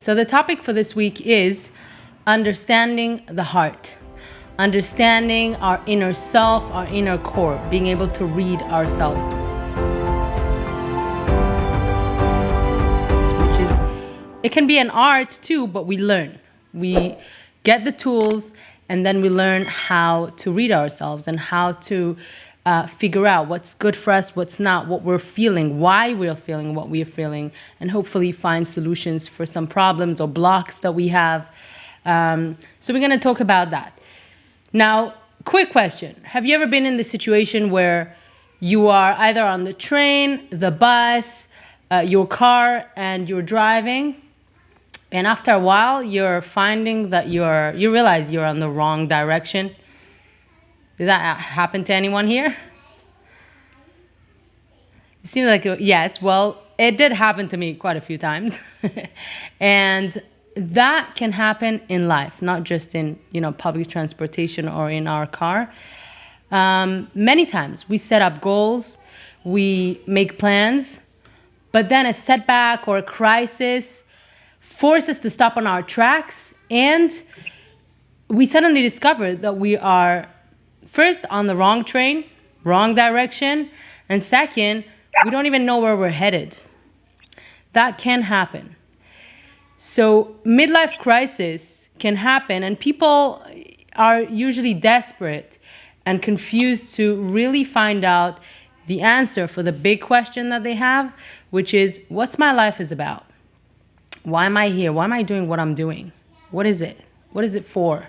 So the topic for this week is understanding the heart, understanding our inner self, our inner core, being able to read ourselves. It can be an art too, but we learn. We get the tools and then we learn how to read ourselves and how to figure out what's good for us, what's not, what we're feeling, why we're feeling what we're feeling, and hopefully find solutions for some problems or blocks that we have. So we're going to talk about that. Now, quick question. Have you ever been in the situation where you are either on the train, the bus, your car, and you're driving, and after a while, you're finding that you realize you're on the wrong direction? Did that happen to anyone here? It seems like, yes. Well, it did happen to me quite a few times. And that can happen in life, not just in, public transportation or in our car. Many times we set up goals, we make plans, but then a setback or a crisis forces us to stop on our tracks, and we suddenly discover that we are first on the wrong train, wrong direction, and second, we don't even know where we're headed. That can happen. So midlife crisis can happen, and people are usually desperate and confused to really find out the answer for the big question that they have, which is, what's my life is about? Why am I here? Why am I doing what I'm doing? What is it? What is it for?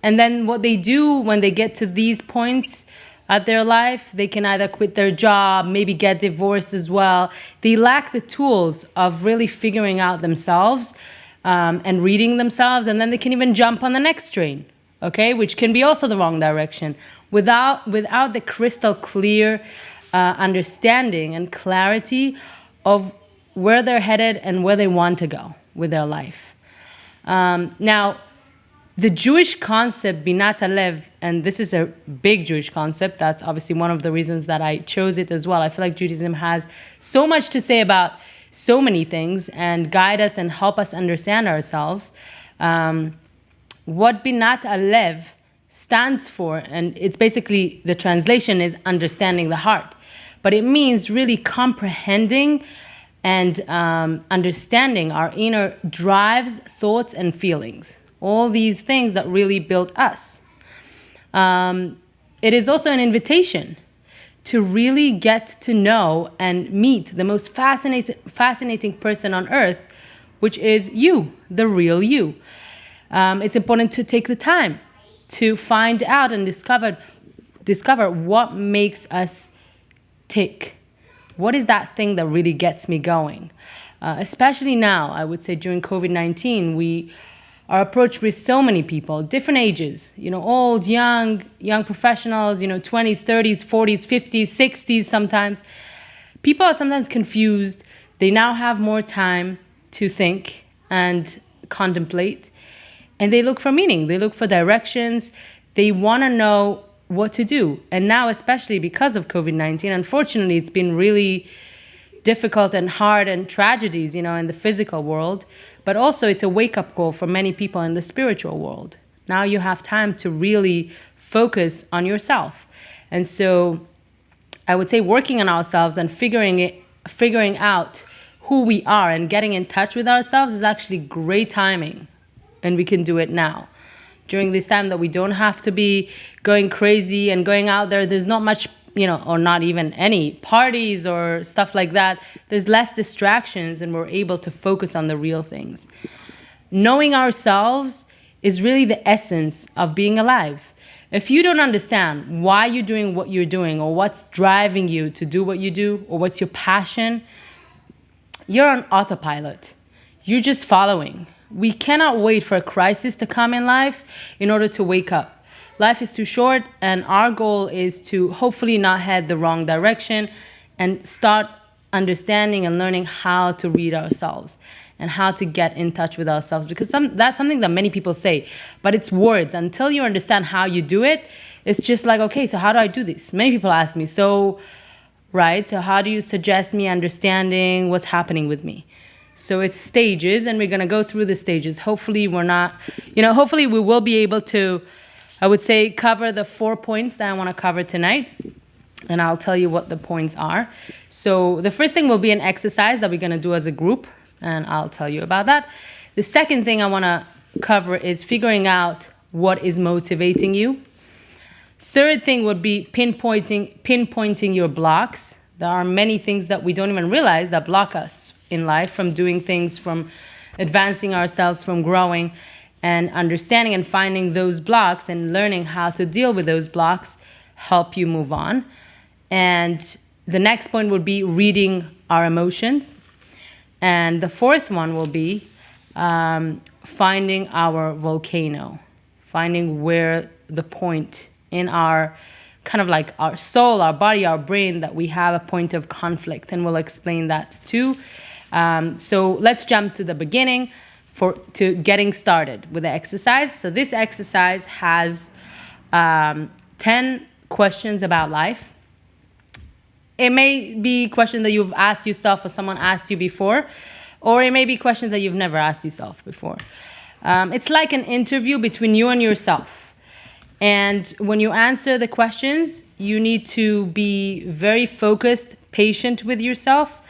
And then what they do when they get to these points at their life, they can either quit their job, maybe get divorced as well. They lack the tools of really figuring out themselves and reading themselves, and then they can even jump on the next train, okay, which can be also the wrong direction, without the crystal clear understanding and clarity of where they're headed and where they want to go with their life. Now, the Jewish concept, Binat Alev, and this is a big Jewish concept. That's obviously one of the reasons that I chose it as well. I feel like Judaism has so much to say about so many things and guide us and help us understand ourselves. What Binat Alev stands for, and it's basically, the translation is understanding the heart. But it means really comprehending and understanding our inner drives, thoughts, and feelings. All these things that really build us. It is also an invitation to really get to know and meet the most fascinating person on earth, which is you, the real you. It's important to take the time to find out and discover what makes us tick. What is that thing that really gets me going? Especially now, I would say during COVID-19, we are approached with so many people, different ages, old, young professionals, 20s, 30s, 40s, 50s, 60s sometimes. People are sometimes confused. They now have more time to think and contemplate, and they look for meaning. They look for directions. They want to know what to do. And now, especially because of COVID-19, unfortunately, it's been really difficult and hard and tragedies, in the physical world. But also it's a wake-up call for many people in the spiritual world. Now you have time to really focus on yourself. And so I would say working on ourselves and figuring out who we are and getting in touch with ourselves is actually great timing. And we can do it now. During this time that we don't have to be going crazy and going out there, there's not much, or not even any parties or stuff like that. There's less distractions and we're able to focus on the real things. Knowing ourselves is really the essence of being alive. If you don't understand why you're doing what you're doing, or what's driving you to do what you do, or what's your passion, you're on autopilot. You're just following. We cannot wait for a crisis to come in life in order to wake up. Life is too short, and our goal is to hopefully not head the wrong direction and start understanding and learning how to read ourselves and how to get in touch with ourselves. Because that's something that many people say, but it's words. Until you understand how you do it, it's just like, okay, so how do I do this? Many people ask me, so how do you suggest me understanding what's happening with me? So it's stages, and we're going to go through the stages. Hopefully hopefully we will be able to, I would say, cover the 4 points that I want to cover tonight. And I'll tell you what the points are. So the first thing will be an exercise that we're going to do as a group, and I'll tell you about that. The second thing I want to cover is figuring out what is motivating you. Third thing would be pinpointing your blocks. There are many things that we don't even realize that block us in life from doing things, from advancing ourselves, from growing, and understanding and finding those blocks and learning how to deal with those blocks help you move on. And the next point would be reading our emotions. And the fourth one will be finding our volcano, finding where the point in our kind of like our soul, our body, our brain, that we have a point of conflict, and we'll explain that too. So let's jump to the beginning to getting started with the exercise. So this exercise has 10 questions about life. It may be questions that you've asked yourself or someone asked you before, or it may be questions that you've never asked yourself before. It's like an interview between you and yourself. And when you answer the questions, you need to be very focused, patient with yourself,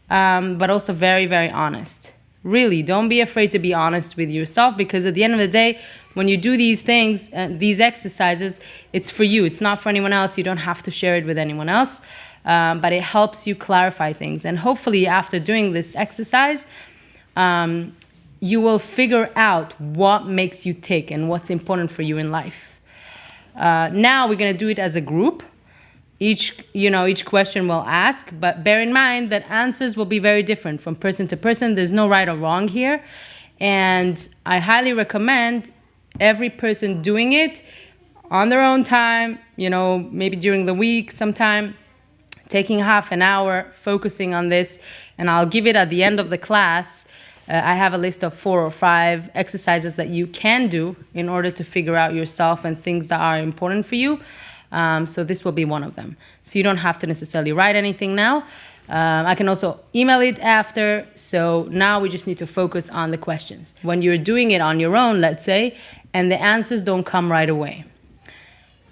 but also very, very honest. Really, don't be afraid to be honest with yourself, because at the end of the day, when you do these things, these exercises, it's for you. It's not for anyone else. You don't have to share it with anyone else, but it helps you clarify things. And hopefully after doing this exercise, you will figure out what makes you tick and what's important for you in life. Now we're going to do it as a group. Each question will ask, but bear in mind that answers will be very different from person to person. There's no right or wrong here. And I highly recommend every person doing it on their own time, maybe during the week sometime, taking half an hour, focusing on this. And I'll give it at the end of the class. I have a list of 4 or 5 exercises that you can do in order to figure out yourself and things that are important for you. So this will be one of them. So you don't have to necessarily write anything now. I can also email it after. So now we just need to focus on the questions. When you're doing it on your own, let's say, and the answers don't come right away.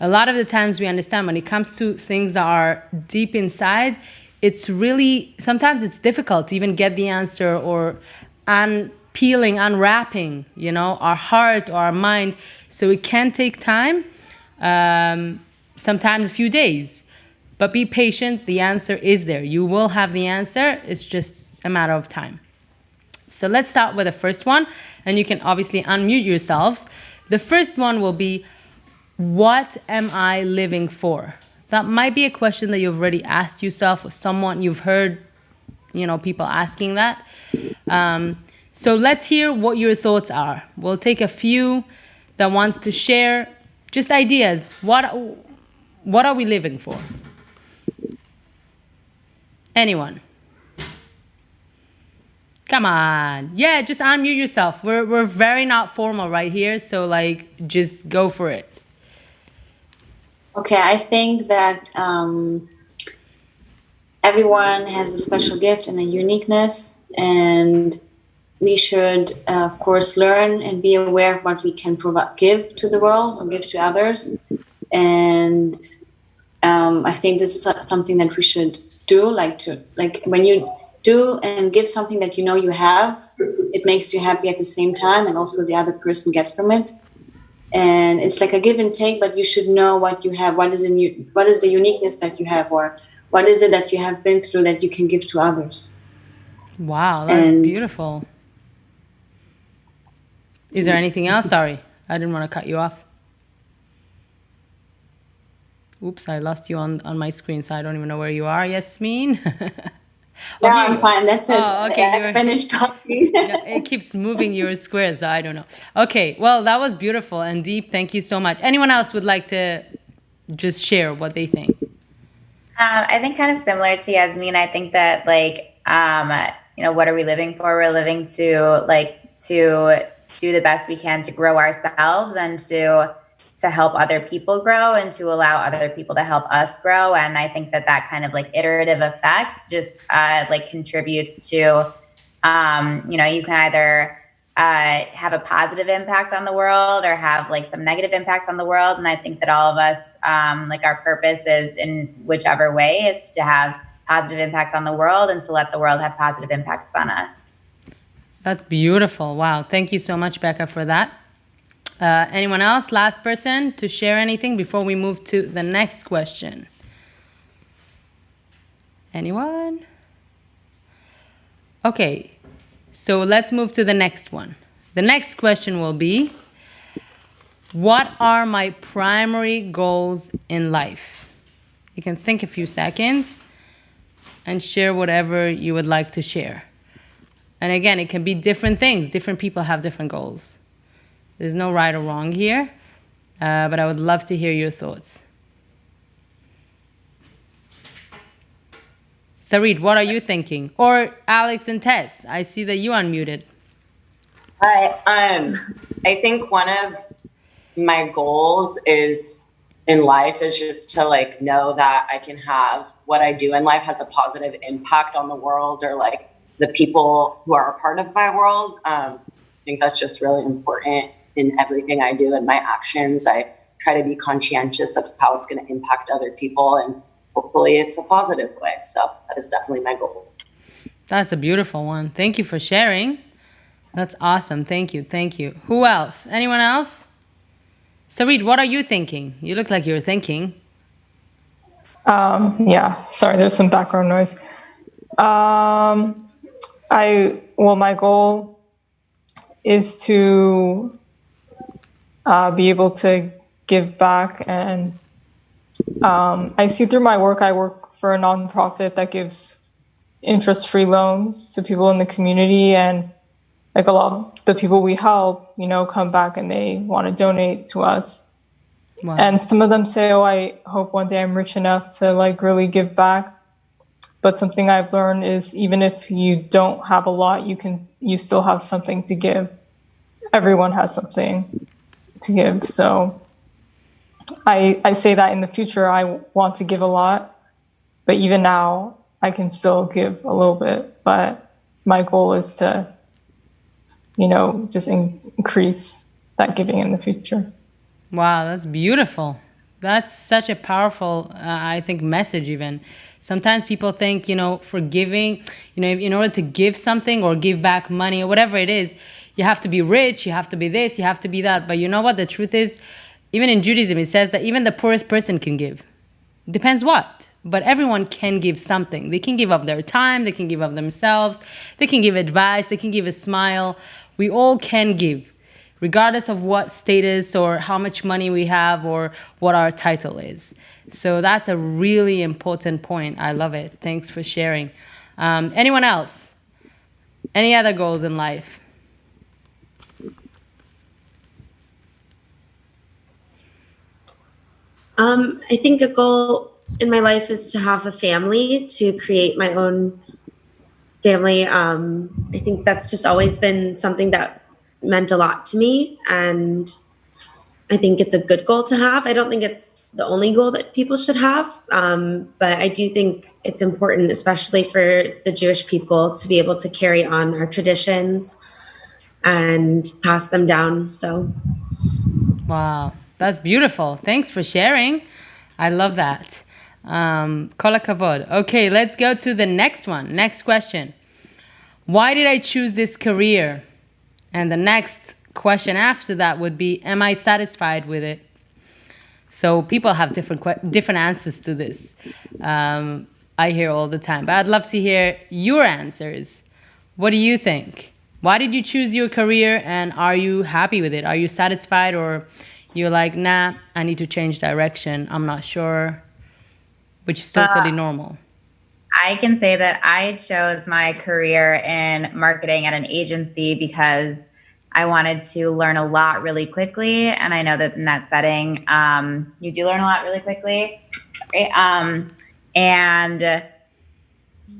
A lot of the times we understand when it comes to things that are deep inside, sometimes it's difficult to even get the answer or unwrapping, our heart or our mind. So it can take time, sometimes a few days. But be patient, the answer is there. You will have the answer, it's just a matter of time. So let's start with the first one, and you can obviously unmute yourselves. The first one will be, what am I living for? That might be a question that you've already asked yourself, or someone you've heard, people asking that. So let's hear what your thoughts are. We'll take a few that wants to share just ideas. What are we living for? Anyone? Come on. Yeah, just unmute yourself. We're very not formal right here, so just go for it. Okay, I think that everyone has a special gift and a uniqueness, and we should, of course, learn and be aware of what we can give to the world or give to others. And I think this is something that we should do. When you do and give something that you have, it makes you happy at the same time, and also the other person gets from it. And it's like a give and take, but you should know what you have. What is the uniqueness that you have, or what is it that you have been through that you can give to others? Wow, that's beautiful. Is there anything else? Sorry, I didn't want to cut you off. Oops, I lost you on my screen, so I don't even know where you are, Yasmin. No, I'm fine. That's it. Oh, okay. I finished talking. It keeps moving your squares, so I don't know. Okay, well, that was beautiful and deep. Thank you so much. Anyone else would like to just share what they think? I think kind of similar to Yasmin. I think that what are we living for? We're living to do the best we can to grow ourselves and to help other people grow and to allow other people to help us grow. And I think that kind of iterative effect just contributes to You can either have a positive impact on the world or have like some negative impacts on the world. And I think that all of us, like our purpose is in whichever way is to have positive impacts on the world and to let the world have positive impacts on us. That's beautiful. Wow. Thank you so much, Becca, for that. Anyone else? Last person to share anything before we move to the next question. Anyone? Okay. So let's move to the next one. The next question will be, what are my primary goals in life? You can think a few seconds and share whatever you would like to share. And again, it can be different things. Different people have different goals. There's no right or wrong here, but I would love to hear your thoughts. Sarit, what are you thinking? Or Alex and Tess, I see that you unmuted. Hi, I think one of my goals in life is just to like know that I can have what I do in life has a positive impact on the world or like the people who are a part of my world. I think that's just really important in everything I do and my actions. I try to be conscientious of how it's going to impact other people, and hopefully it's a positive way. So that is definitely my goal. That's a beautiful one. Thank you for sharing. That's awesome. Thank you. Thank you. Who else? Anyone else? Sarit, what are you thinking? You look like you're thinking. Yeah, sorry, there's some background noise. My goal is to be able to give back, and I see through my work, I work for a nonprofit that gives interest-free loans to people in the community, and like a lot of the people we help, come back and they want to donate to us. Wow. And some of them say, oh, I hope one day I'm rich enough to like really give back. But something I've learned is even if you don't have a lot, you still have something to give. Everyone has something to give. So I say that in the future, I want to give a lot, but even now I can still give a little bit. But my goal is to, just increase that giving in the future. Wow, that's beautiful. That's such a powerful, I think, message even. Sometimes people think, for giving, in order to give something or give back money or whatever it is, you have to be rich, you have to be this, you have to be that. But you know what? The truth is, even in Judaism, it says that even the poorest person can give. Depends what. But everyone can give something. They can give up their time, they can give up themselves, they can give advice, they can give a smile. We all can give, regardless of what status or how much money we have or what our title is. So that's a really important point. I love it. Thanks for sharing. Anyone else? Any other goals in life? I think a goal in my life is to have a family, to create my own family. I think that's just always been something that meant a lot to me, and I think it's a good goal to have. I don't think it's the only goal that people should have, but I do think it's important, especially for the Jewish people, to be able to carry on our traditions and pass them down. So, wow, that's beautiful. Thanks for sharing. I love that. Kol hakavod. Okay, let's go to the next one. Next question. Why did I choose this career? And the next question after that would be, am I satisfied with it? So people have different answers to this. I hear all the time. But I'd love to hear your answers. What do you think? Why did you choose your career, and are you happy with it? Are you satisfied, or you're like, nah, I need to change direction, I'm not sure, which is totally normal? I can say that I chose my career in marketing at an agency because I wanted to learn a lot really quickly. And I know that in that setting, you do learn a lot really quickly. Right? And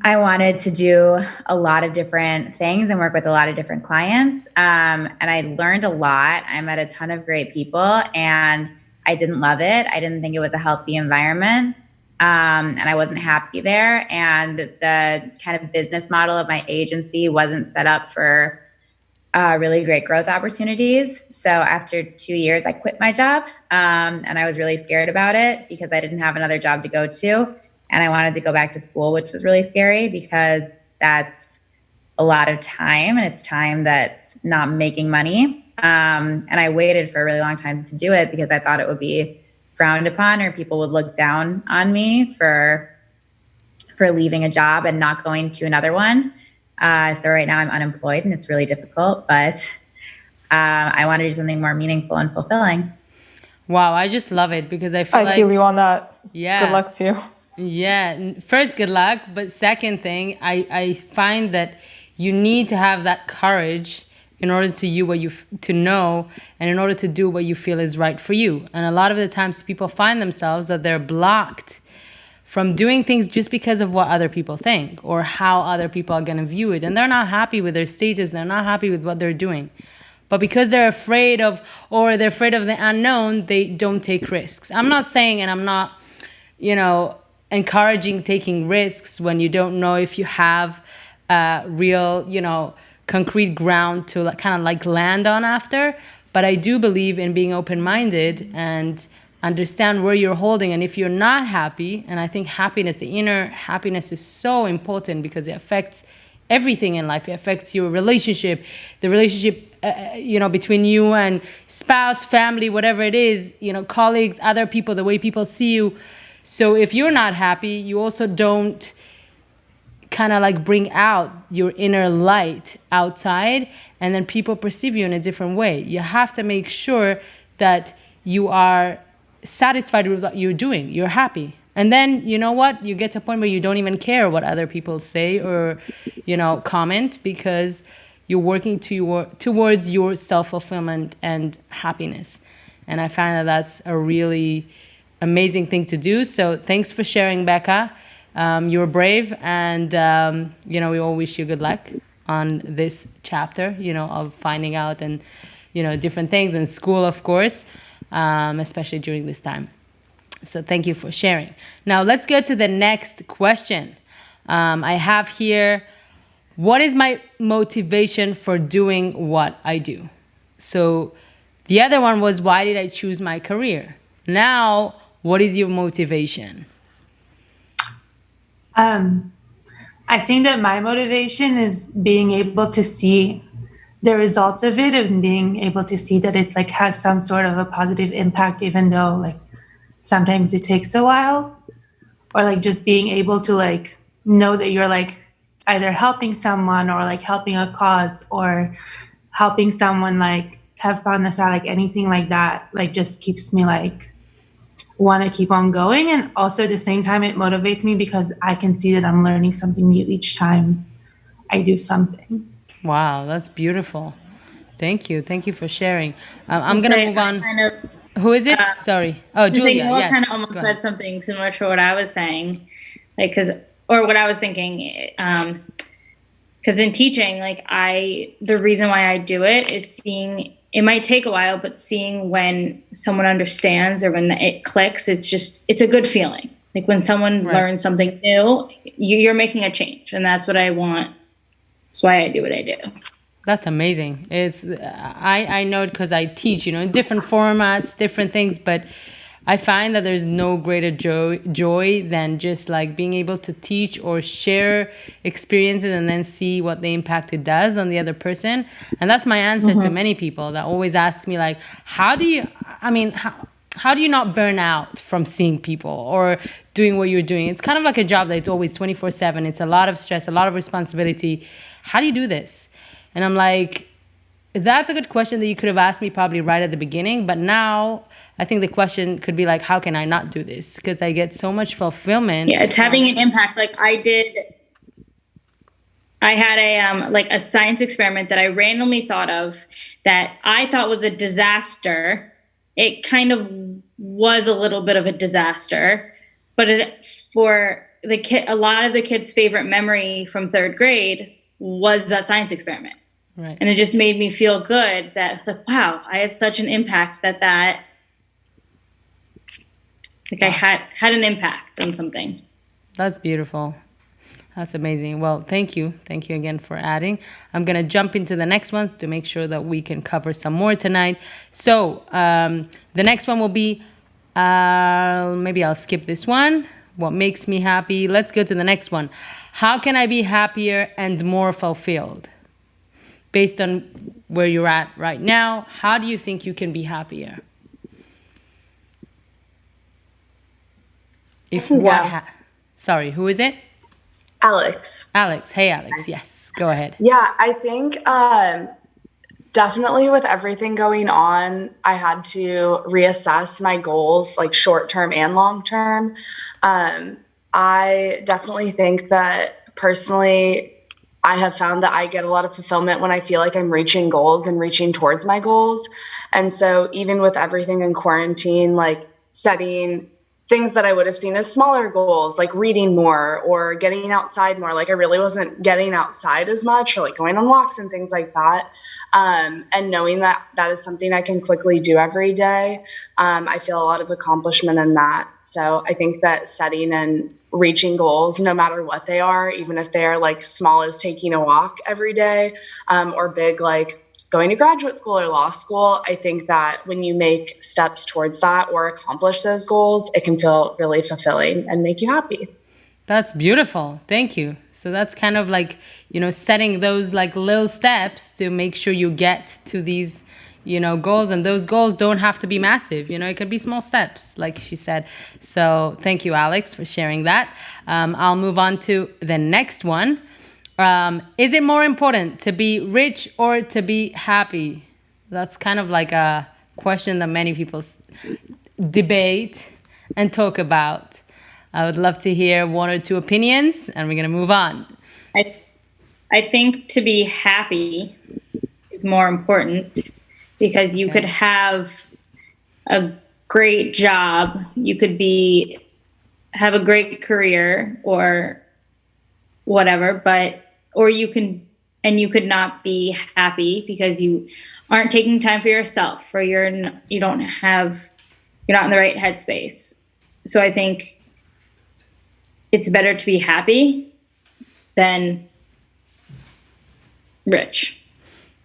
I wanted to do a lot of different things and work with a lot of different clients. And I learned a lot. I met a ton of great people, and I didn't love it. I didn't think it was a healthy environment. And I wasn't happy there. And the kind of business model of my agency wasn't set up for really great growth opportunities. So after 2 years, I quit my job. And I was really scared about it because I didn't have another job to go to. And I wanted to go back to school, which was really scary because that's a lot of time, and it's time that's not making money. And I waited for a really long time to do it because I thought it would be frowned upon, or people would look down on me for leaving a job and not going to another one. So right now I'm unemployed and it's really difficult, but I want to do something more meaningful and fulfilling. Wow, I just love it because I feel I feel you on that. Yeah. Good luck to you. Yeah. First, good luck. But second thing, I find that you need to have that courage in order to to know, and in order to do what you feel is right for you. And a lot of the times people find themselves that they're blocked from doing things just because of what other people think or how other people are going to view it. And they're not happy with their status. They're not happy with what they're doing. But because they're afraid of the unknown, they don't take risks. I'm not saying, and I'm not, encouraging taking risks when you don't know if you have real, concrete ground to land on after. But I do believe in being open-minded and understand where you're holding. And if you're not happy, and I think happiness, the inner happiness is so important because it affects everything in life. It affects your relationship, the relationship, between you and spouse, family, whatever it is, colleagues, other people, the way people see you. So if you're not happy, you also don't bring out your inner light outside, and then people perceive you in a different way. You have to make sure that you are satisfied with what you're doing. You're happy. And then, you know what? You get to a point where you don't even care what other people say or, comment, because you're working towards your self-fulfillment and happiness. And I find that that's a really amazing thing to do. So thanks for sharing, Becca. You're brave, and, we all wish you good luck on this chapter, of finding out and, different things in school, of course, especially during this time. So thank you for sharing. Now let's go to the next question. I have here, what is my motivation for doing what I do? So the other one was, why did I choose my career? Now, what is your motivation? I think that my motivation is being able to see the results of it, and being able to see that it's has some sort of a positive impact, even though sometimes it takes a while, or just being able to know that you're either helping someone or helping a cause or helping someone have fun aside, anything like that, just keeps me want to keep on going. And also at the same time, it motivates me because I can see that I'm learning something new each time I do something. Wow, that's beautiful. Thank you for sharing. I'm gonna move on. Who is it? Sorry. Oh, Julia. Yes. Kind of almost said something similar to what I was saying, or what I was thinking. Because in teaching, the reason why I do it is seeing. It might take a while, but seeing when someone understands or when it clicks, it's a good feeling. When someone learns something new, you're making a change, and that's what I want. That's why I do what I do. That's amazing. I know it because I teach, in different formats, different things, but I find that there's no greater joy than just being able to teach or share experiences and then see what the impact it does on the other person. And that's my answer to many people that always ask me how do you not burn out from seeing people or doing what you're doing? It's kind of like a job that it's always 24/7. It's a lot of stress, a lot of responsibility. How do you do this? And I'm that's a good question that you could have asked me probably right at the beginning. But now I think the question could be how can I not do this? Because I get so much fulfillment. Yeah, it's having an impact. I had a science experiment that I randomly thought of that I thought was a disaster. It kind of was a little bit of a disaster, but for the kid, a lot of the kids' favorite memory from third grade was that science experiment. Right. And it just made me feel good that it's wow, I had such an impact that Like I had an impact on something. That's beautiful. That's amazing. Well, thank you. Thank you again for adding. I'm going to jump into the next ones to make sure that we can cover some more tonight. So the next one will be, maybe I'll skip this one. What makes me happy? Let's go to the next one. How can I be happier and more fulfilled? Based on where you're at right now, how do you think you can be happier? Sorry, who is it? Alex. Alex. Hey, Alex. Yes, go ahead. Yeah, I think definitely with everything going on, I had to reassess my goals, like short-term and long-term. I definitely think that personally, I have found that I get a lot of fulfillment when I feel like I'm reaching goals and reaching towards my goals. And so even with everything in quarantine, like setting things that I would have seen as smaller goals, like reading more or getting outside more. Like I really wasn't getting outside as much, or like going on walks and things like that. And knowing that that is something I can quickly do every day, I feel a lot of accomplishment in that. So I think that setting and reaching goals, no matter what they are, even if they are like small as taking a walk every day, or big like going to graduate school or law school, I think that when you make steps towards that or accomplish those goals, it can feel really fulfilling and make you happy. That's beautiful. Thank you. So that's kind of like, setting those like little steps to make sure you get to these, goals. And those goals don't have to be massive. It could be small steps, like she said. So thank you, Alex, for sharing that. I'll move on to the next one. Is it more important to be rich or to be happy? That's kind of like a question that many people debate and talk about. I would love to hear one or two opinions, and we're going to move on. I think to be happy is more important, because you could have a great job, you could have a great career or whatever, or you could not be happy because you aren't taking time for yourself, or you're not in the right headspace. So I think it's better to be happy than rich.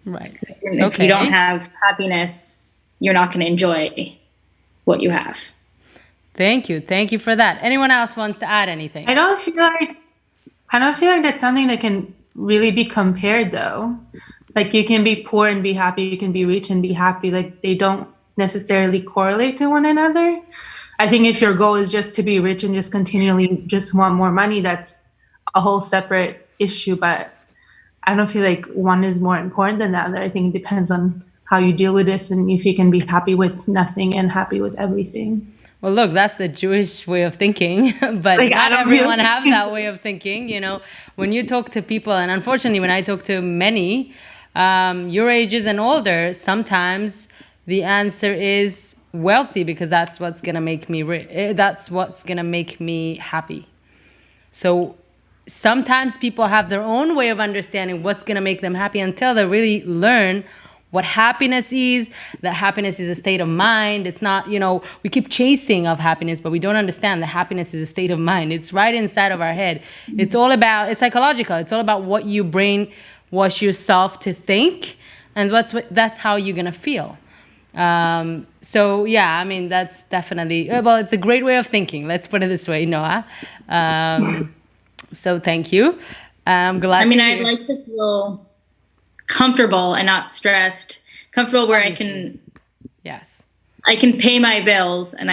Right. If you don't have happiness, you're not going to enjoy what you have. Thank you. Thank you for that. Anyone else wants to add anything? I don't feel like that's something that can really be compared, though. Like, you can be poor and be happy, you can be rich and be happy. Like, they don't necessarily correlate to one another. I think if your goal is just to be rich and just continually just want more money, that's a whole separate issue. But I don't feel like one is more important than the other. I think it depends on how you deal with this, and if you can be happy with nothing and happy with everything. Well, look, that's the Jewish way of thinking, but like, not everyone have that way of thinking. When you talk to people, and unfortunately, when I talk to many your ages and older, sometimes the answer is wealthy, because that's what's gonna make me that's what's gonna make me happy. So sometimes people have their own way of understanding what's gonna make them happy until they really learn what happiness is. That happiness is a state of mind. It's not, we keep chasing of happiness, but we don't understand that happiness is a state of mind. It's right inside of our head. It's psychological. It's all about what you brainwash yourself to think, and that's how you're gonna feel. So yeah, I mean, that's definitely, it's a great way of thinking. Let's put it this way, Noah. So thank you. I'm glad. I'd like to feel comfortable and not stressed. Comfortable where Obviously. I can pay my bills, and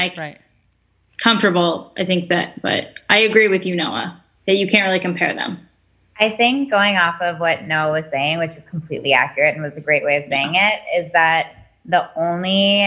comfortable. I think that, but I agree with you, Noah, that you can't really compare them. I think going off of what Noah was saying, which is completely accurate and was a great way of saying it, is that the only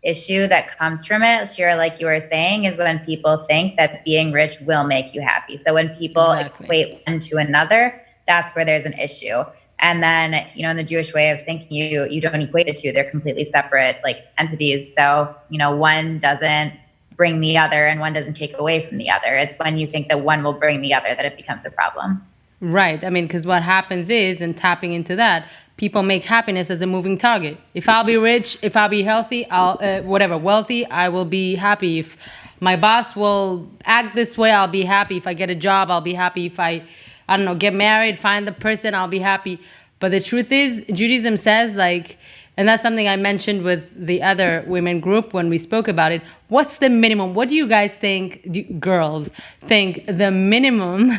issue that comes from it, Shira, like you were saying, is when people think that being rich will make you happy. So when people equate one to another, that's where there's an issue. And then, in the Jewish way of thinking, you don't equate the two. They're completely separate, like, entities. So, one doesn't bring the other and one doesn't take away from the other. It's when you think that one will bring the other that it becomes a problem. Right. I mean, because what happens is, and tapping into that, people make happiness as a moving target. If I'll be rich, if I'll be healthy, wealthy, I will be happy. If my boss will act this way, I'll be happy. If I get a job, I'll be happy. If I don't know, get married, find the person, I'll be happy. But the truth is, Judaism says, like, and that's something I mentioned with the other women group when we spoke about it. What's the minimum? What do you guys think, girls, think the minimum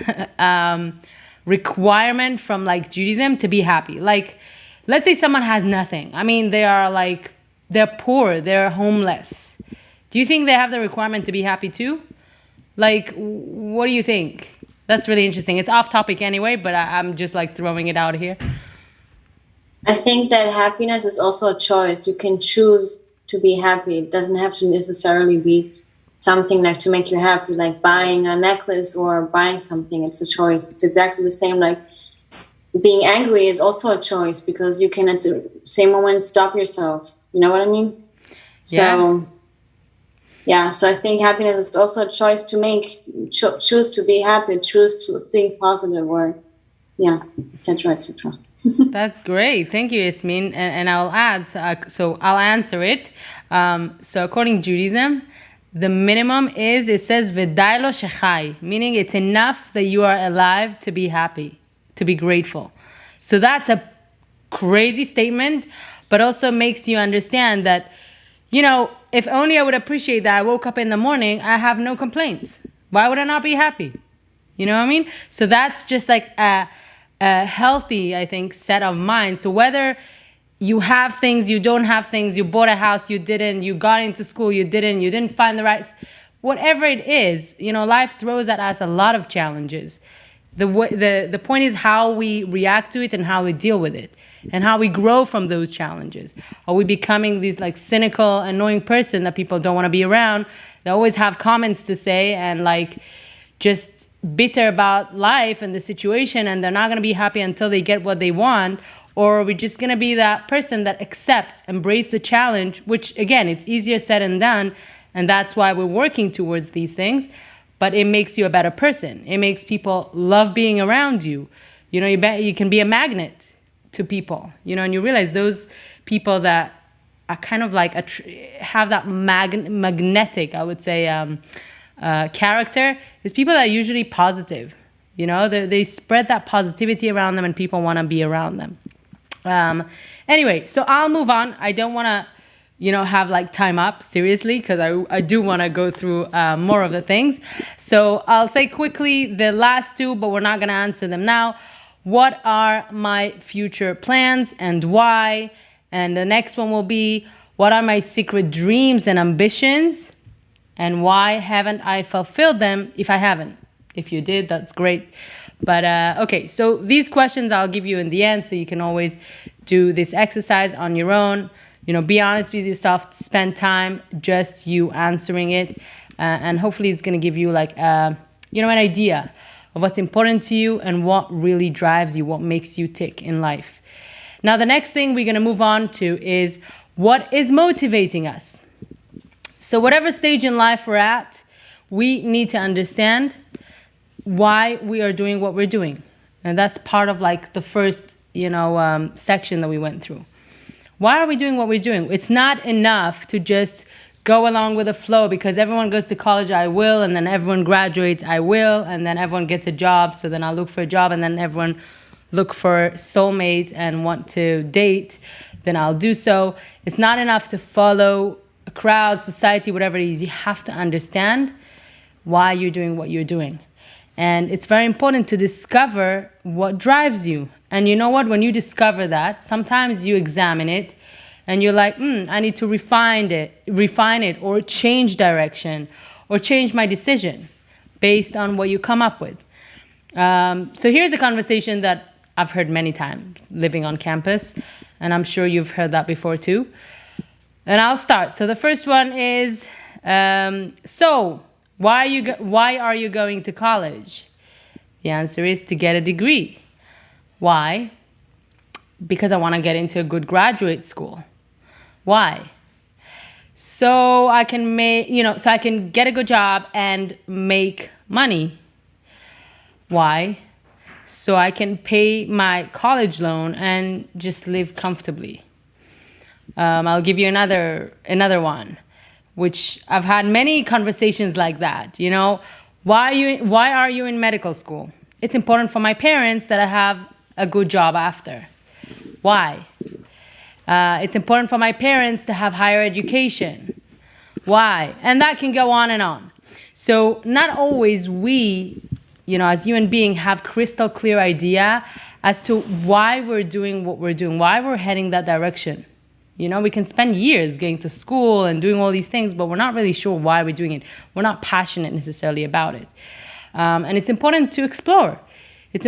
requirement from like Judaism to be happy? Like, let's say someone has nothing. I mean, they're poor, they're homeless. Do you think they have the requirement to be happy too? Like, what do you think? That's really interesting. It's off topic anyway, but I'm just like throwing it out here. I think that happiness is also a choice. You can choose to be happy. It doesn't have to necessarily be something like to make you happy, like buying a necklace or buying something. It's a choice. It's exactly the same like being angry is also a choice, because you can at the same moment stop yourself. You know what I mean? So so I think happiness is also a choice to make. Choose to be happy, choose to think positive, or etc., etc. That's great. Thank you, Yasmin. And I'll add, so I'll answer it. So according to Judaism, the minimum is, it says, v'day lo shechai, meaning it's enough that you are alive to be happy, to be grateful. So that's a crazy statement, but also makes you understand that, you know, if only I would appreciate that I woke up in the morning, I have no complaints. Why would I not be happy? You know what I mean? So that's just like a healthy, I think, set of mind. So whether you have things, you don't have things, you bought a house, you didn't, you got into school, you didn't find the right, whatever it is, you know, life throws at us a lot of challenges. The point is how we react to it and how we deal with it and how we grow from those challenges. Are we becoming this like cynical, annoying person that people don't want to be around? They always have comments to say and like just bitter about life and the situation, and they're not going to be happy until they get what they want? Or are we just going to be that person that accepts, embrace the challenge, which again, it's easier said than done, and that's why we're working towards these things, but it makes you a better person. It makes people love being around you. You know, you can be a magnet to people, you know, and you realize those people that are kind of like have that magnetic, I would say, character is people that are usually positive. You know, they spread that positivity around them and people want to be around them. Anyway, so I'll move on. I don't want to, you know, have like time up, seriously, because I do want to go through more of the things. So I'll say quickly the last two, but we're not going to answer them now. What are my future plans and why? And the next one will be, what are my secret dreams and ambitions? And why haven't I fulfilled them if I haven't? If you did, that's great. But okay, so these questions I'll give you in the end, so you can always do this exercise on your own. You know, be honest with yourself, spend time just you answering it. And hopefully it's going to give you like, you know, an idea of what's important to you and what really drives you, what makes you tick in life. Now, the next thing we're going to move on to is what is motivating us. So whatever stage in life we're at, we need to understand why we are doing what we're doing. And that's part of like the first, you know, section that we went through. Why are we doing what we're doing? It's not enough to just go along with the flow because everyone goes to college, I will, and then everyone graduates, I will, and then everyone gets a job, so then I'll look for a job, and then everyone look for soulmate and want to date, then I'll do so. It's not enough to follow a crowd, society, whatever it is. You have to understand why you're doing what you're doing. And it's very important to discover what drives you. And you know what? When you discover that, sometimes you examine it and you're like, I need to refine it, or change direction, or change my decision based on what you come up with. So here's a conversation that I've heard many times living on campus, and I'm sure you've heard that before too. And I'll start. So the first one is, so why are you going to college? The answer is to get a degree. Why? Because I want to get into a good graduate school. Why? So I can so I can get a good job and make money. Why? so I can pay my college loan and just live comfortably. I'll give you another one, which I've had many conversations like that. You know, why are you in medical school? It's important for my parents that I have a good job after. Why? It's important for my parents to have higher education. Why? And that can go on and on. So not always we, you know, as human beings have crystal clear idea as to why we're doing what we're doing, why we're heading that direction. You know, we can spend years going to school and doing all these things, but we're not really sure why we're doing it. We're not passionate necessarily about it. And it's important to explore. It's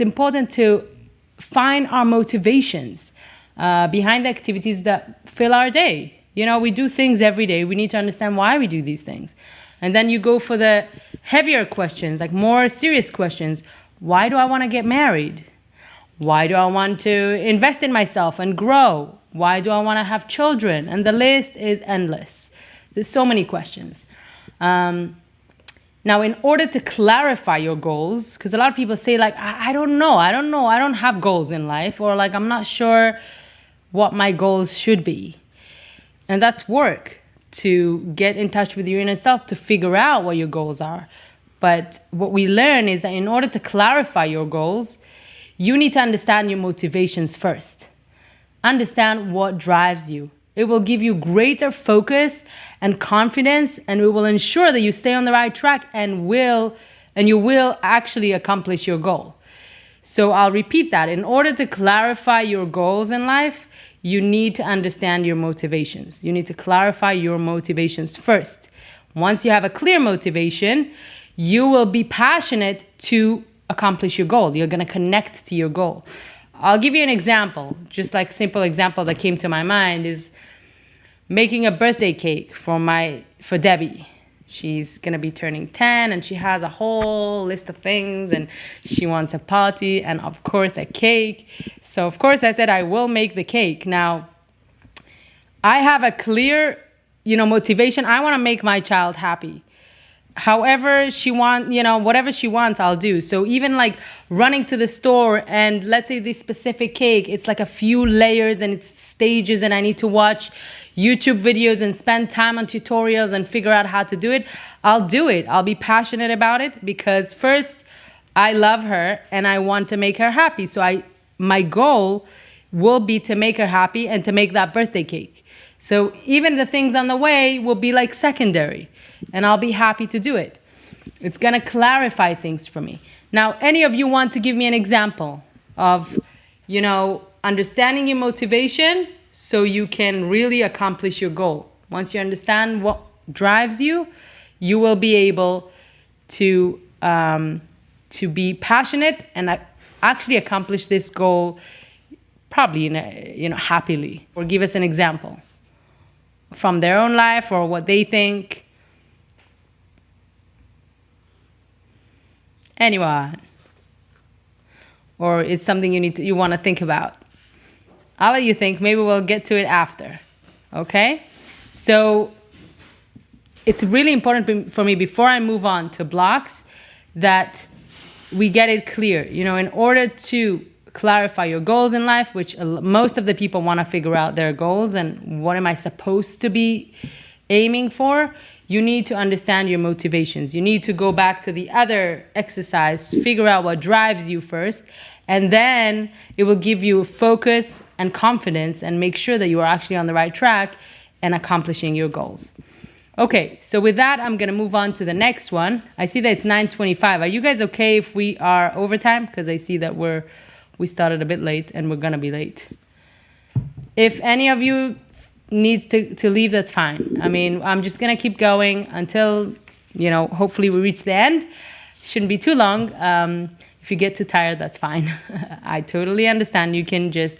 important to find our motivations behind the activities that fill our day. You know, we do things every day. We need to understand why we do these things. And then you go for the heavier questions, like more serious questions. Why do I want to get married? Why do I want to invest in myself and grow? Why do I want to have children? And the list is endless. There's so many questions. Now, in order to clarify your goals, because a lot of people say like, I don't know, I don't have goals in life, or like, I'm not sure what my goals should be. And that's work, to get in touch with your inner self, to figure out what your goals are. But what we learn is that in order to clarify your goals, you need to understand your motivations first. Understand what drives you. It will give you greater focus and confidence, and it will ensure that you stay on the right track and you will actually accomplish your goal. So I'll repeat that. In order to clarify your goals in life, you need to understand your motivations. You need to clarify your motivations first. Once you have a clear motivation, you will be passionate to accomplish your goal. You're going to connect to your goal. I'll give you an example. Just like simple example that came to my mind is making a birthday cake for Debbie. She's going to be turning 10 and she has a whole list of things and she wants a party and of course a cake. So of course I said I will make the cake. Now, I have a clear, motivation. I want to make my child happy. However she wants, whatever she wants, I'll do. So even like running to the store and let's say this specific cake, it's like a few layers and it's stages and I need to watch YouTube videos and spend time on tutorials and figure out how to do it, I'll do it. I'll be passionate about it because first, I love her and I want to make her happy. So my goal will be to make her happy and to make that birthday cake. So even the things on the way will be like secondary and I'll be happy to do it. It's going to clarify things for me. Now, any of you want to give me an example of, understanding your motivation so you can really accomplish your goal? Once you understand what drives you, you will be able to be passionate and actually accomplish this goal probably happily. Or give us an example from their own life or what they think. Anyone? Or it's something you want to think about? I'll let you think. Maybe we'll get to it after. Okay? So it's really important for me before I move on to blocks that we get it clear. In order to clarify your goals in life, which most of the people want to figure out their goals and what am I supposed to be aiming for, you need to understand your motivations. You need to go back to the other exercise, figure out what drives you first, and then it will give you focus and confidence and make sure that you are actually on the right track and accomplishing your goals. Okay, so with that, I'm going to move on to the next one. I see that it's 9:25. Are you guys okay if we are overtime? Because I see that we started a bit late and we're going to be late. If any of you needs to leave, that's fine. I mean, I'm just going to keep going until, hopefully we reach the end. Shouldn't be too long. If you get too tired, that's fine. I totally understand. You can just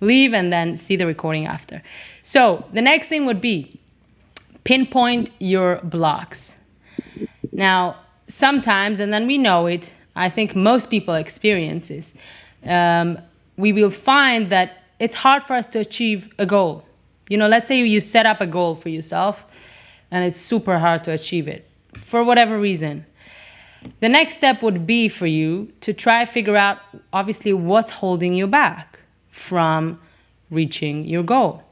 leave and then see the recording after. So the next thing would be pinpoint your blocks. Now, sometimes, and then we know it, I think most people experience this, we will find that it's hard for us to achieve a goal. Let's say you set up a goal for yourself and it's super hard to achieve it for whatever reason. the next step would be for you to try to figure out, obviously, what's holding you back from reaching your goal.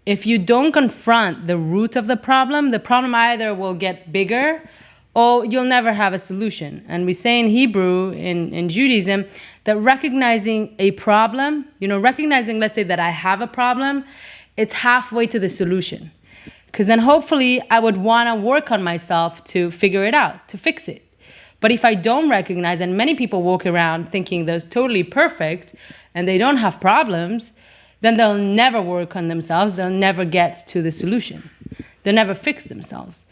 If you don't confront the root of the problem either will get bigger or you'll never have a solution. And we say in Hebrew, in Judaism, that recognizing a problem, recognizing, let's say, that I have a problem, it's halfway to the solution. Because then hopefully I would want to work on myself to figure it out, to fix it. But if I don't recognize, and many people walk around thinking they're totally perfect and they don't have problems, then they'll never work on themselves. They'll never get to the solution. They'll never fix themselves.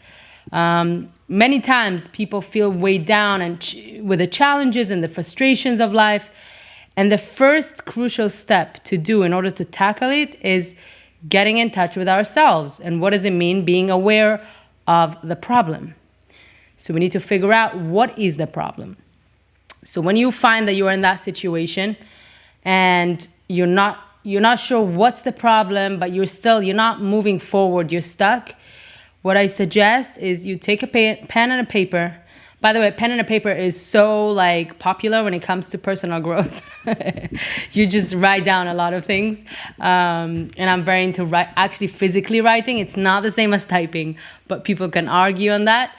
Many times people feel weighed down with the challenges and the frustrations of life. And the first crucial step to do in order to tackle it is getting in touch with ourselves. And what does it mean? Being aware of the problem. So we need to figure out what is the problem. So when you find that you are in that situation and you're not sure what's the problem, but you're not moving forward, you're stuck, what I suggest is you take a pen and a paper. By the way, pen and a paper is so popular when it comes to personal growth. You just write down a lot of things. And I'm very into actually physically writing. It's not the same as typing, but people can argue on that.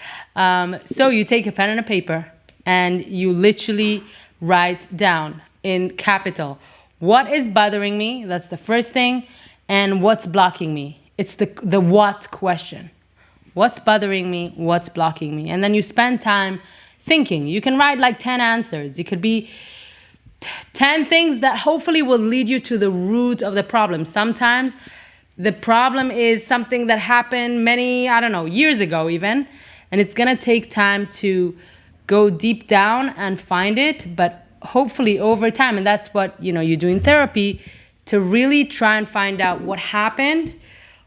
So you take a pen and a paper and you literally write down in capital, what is bothering me? That's the first thing. And what's blocking me? It's the what question. What's bothering me? What's blocking me? And then you spend time thinking. You can write 10 answers. It could be 10 things that hopefully will lead you to the root of the problem. Sometimes the problem is something that happened many, years ago even. And it's going to take time to go deep down and find it. But hopefully over time, and that's what you do in therapy, to really try and find out what happened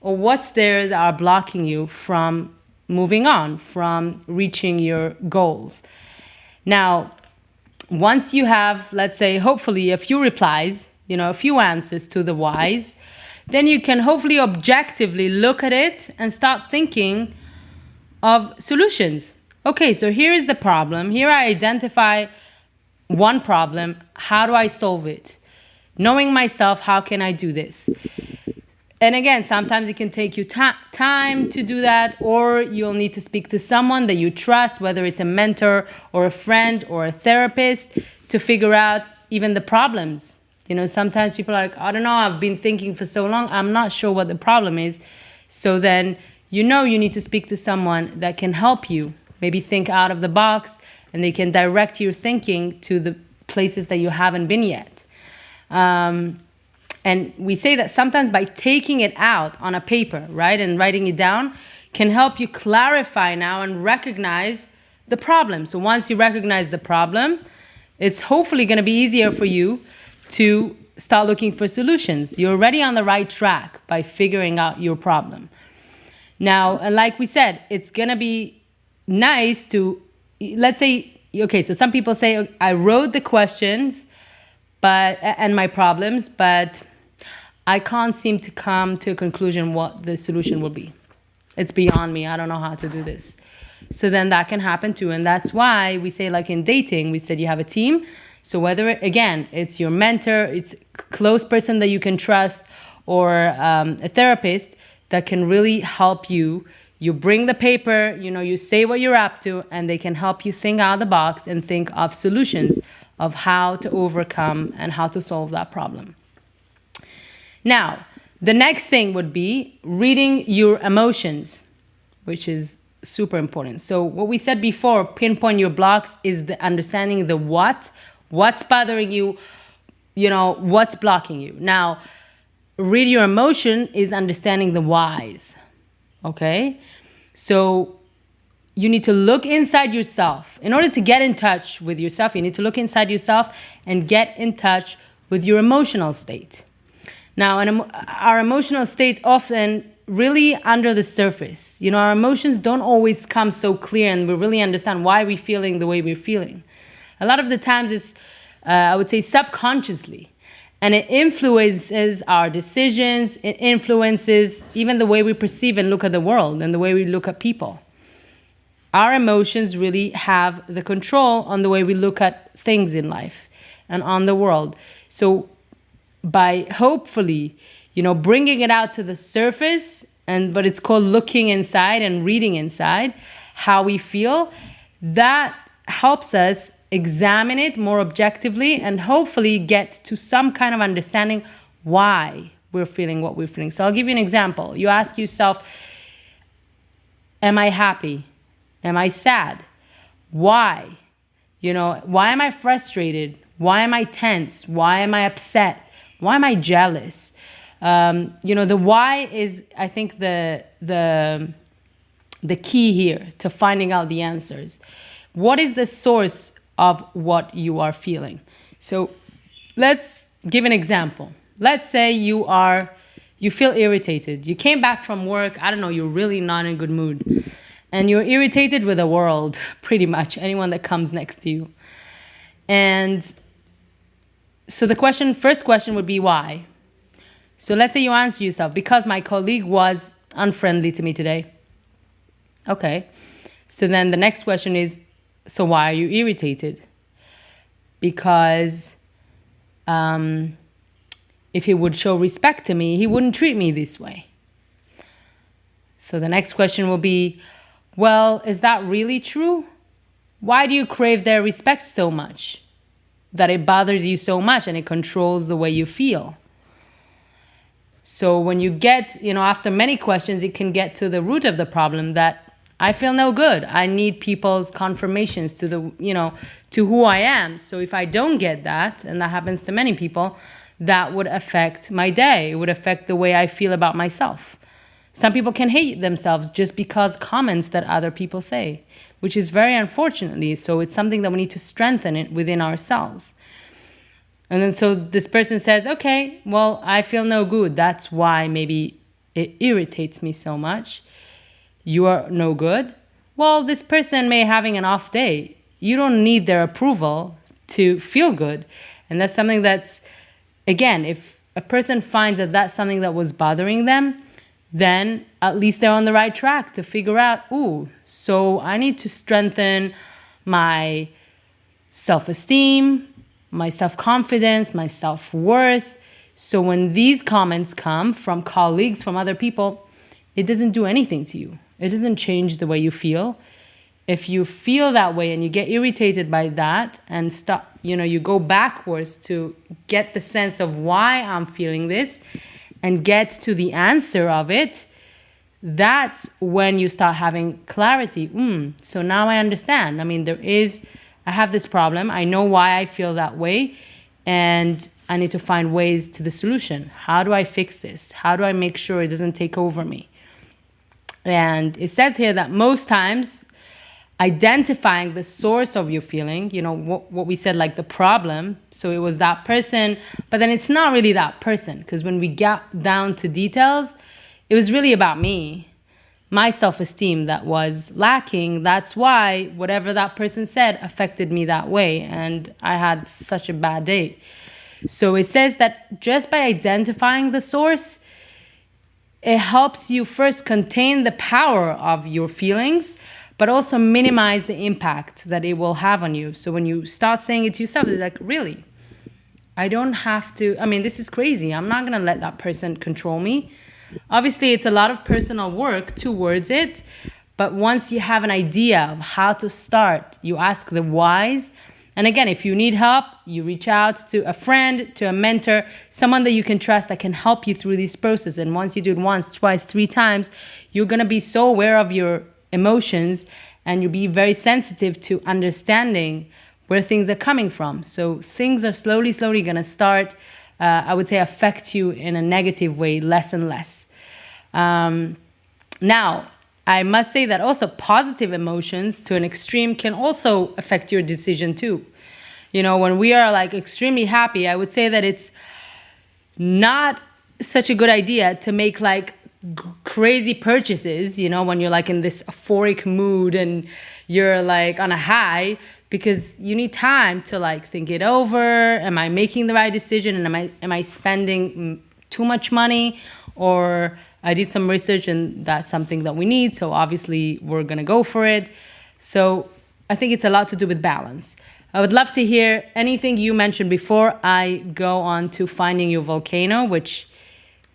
or what's there that are blocking you from moving on, from reaching your goals. Now, once you have, let's say, hopefully a few replies, a few answers to the whys, then you can hopefully objectively look at it and start thinking of solutions. Okay, so here is the problem. Here I identify one problem. How do I solve it? Knowing myself, how can I do this? And again, sometimes it can take you time to do that, or you'll need to speak to someone that you trust, whether it's a mentor or a friend or a therapist, to figure out even the problems. Sometimes people are like, I don't know, I've been thinking for so long, I'm not sure what the problem is. So then you need to speak to someone that can help you, maybe think out of the box, and they can direct your thinking to the places that you haven't been yet. And we say that sometimes by taking it out on a paper, right, and writing it down, can help you clarify now and recognize the problem. So once you recognize the problem, it's hopefully going to be easier for you to start looking for solutions. You're already on the right track by figuring out your problem. Now, and like we said, it's going to be nice to, let's say, okay, so some people say, I wrote the questions and my problems, but I can't seem to come to a conclusion what the solution will be. It's beyond me. I don't know how to do this. So then that can happen too. And that's why we say, in dating, we said you have a team. So whether, again, it's your mentor, it's a close person that you can trust, or a therapist that can really help you. You bring the paper, you say what you're up to, and they can help you think out of the box and think of solutions of how to overcome and how to solve that problem. Now, the next thing would be reading your emotions, which is super important. So what we said before, pinpoint your blocks, is the understanding the what's bothering you, what's blocking you. Now, read your emotion is understanding the whys, okay? So you need to look inside yourself. In order to get in touch with yourself, you need to look inside yourself and get in touch with your emotional state. Now, our emotional state often really under the surface. Our emotions don't always come so clear and we really understand why we're feeling the way we're feeling. A lot of the times it's, I would say, subconsciously. And it influences our decisions. It influences even the way we perceive and look at the world and the way we look at people. our emotions really have the control on the way we look at things in life and on the world. So by hopefully, bringing it out to the surface, but it's called looking inside and reading inside how we feel, that helps us examine it more objectively and hopefully get to some kind of understanding why we're feeling what we're feeling. So I'll give you an example. You ask yourself, am I happy? Am I sad? Why? Why am I frustrated? Why am I tense? Why am I upset? Why am I jealous? The why is, I think, the key here to finding out the answers. What is the source of what you are feeling? So let's give an example. Let's say you feel irritated. You came back from work. I don't know, you're really not in a good mood. And you're irritated with the world, pretty much, anyone that comes next to you. And so the first question would be why? So let's say you answer yourself, because my colleague was unfriendly to me today. Okay. So then the next question is, so why are you irritated? Because if he would show respect to me, he wouldn't treat me this way. So the next question will be, well, is that really true? Why do you crave their respect so much? That it bothers you so much and it controls the way you feel. So when you get, after many questions, it can get to the root of the problem that I feel no good. I need people's confirmations to to who I am. So if I don't get that, and that happens to many people, that would affect my day. It would affect the way I feel about myself. Some people can hate themselves just because comments that other people say, which is very unfortunately. So it's something that we need to strengthen it within ourselves. And then so this person says, okay, well, I feel no good. That's why maybe it irritates me so much. You are no good. Well, this person may having an off day. You don't need their approval to feel good. And that's something that's, again, if a person finds that that's something that was bothering them, then at least they're on the right track to figure out, so I need to strengthen my self-esteem, my self-confidence, my self-worth. So when these comments come from colleagues, from other people, it doesn't do anything to you. It doesn't change the way you feel. If you feel that way and you get irritated by that and stop, you go backwards to get the sense of why I'm feeling this and get to the answer of it, that's when you start having clarity. So now I understand. I mean, I have this problem. I know why I feel that way. And I need to find ways to the solution. How do I fix this? How do I make sure it doesn't take over me? And it says here that most times identifying the source of your feeling, what we said, like the problem. So it was that person, but then it's not really that person, because when we got down to details, it was really about me, my self-esteem that was lacking. That's why whatever that person said affected me that way, and I had such a bad day. So it says that just by identifying the source, it helps you first contain the power of your feelings, but also minimize the impact that it will have on you. So when you start saying it to yourself, it's like, really? I don't have to, this is crazy. I'm not going to let that person control me. Obviously, it's a lot of personal work towards it. But once you have an idea of how to start, you ask the whys. And again, if you need help, you reach out to a friend, to a mentor, someone that you can trust that can help you through this process. And once you do it once, twice, 3 times, you're going to be so aware of your emotions, and you'll be very sensitive to understanding where things are coming from. So things are slowly going to start, I would say, affect you in a negative way, less and less. Now, I must say that also positive emotions to an extreme can also affect your decision too. When we are like extremely happy, I would say that it's not such a good idea to make like crazy purchases, when you're like in this euphoric mood and you're like on a high, because you need time to like think it over. Am I making the right decision? And am I spending too much money? Or I did some research and that's something that we need, so obviously we're gonna go for it. So I think it's a lot to do with balance. I would love to hear anything you mentioned before I go on to finding your volcano, which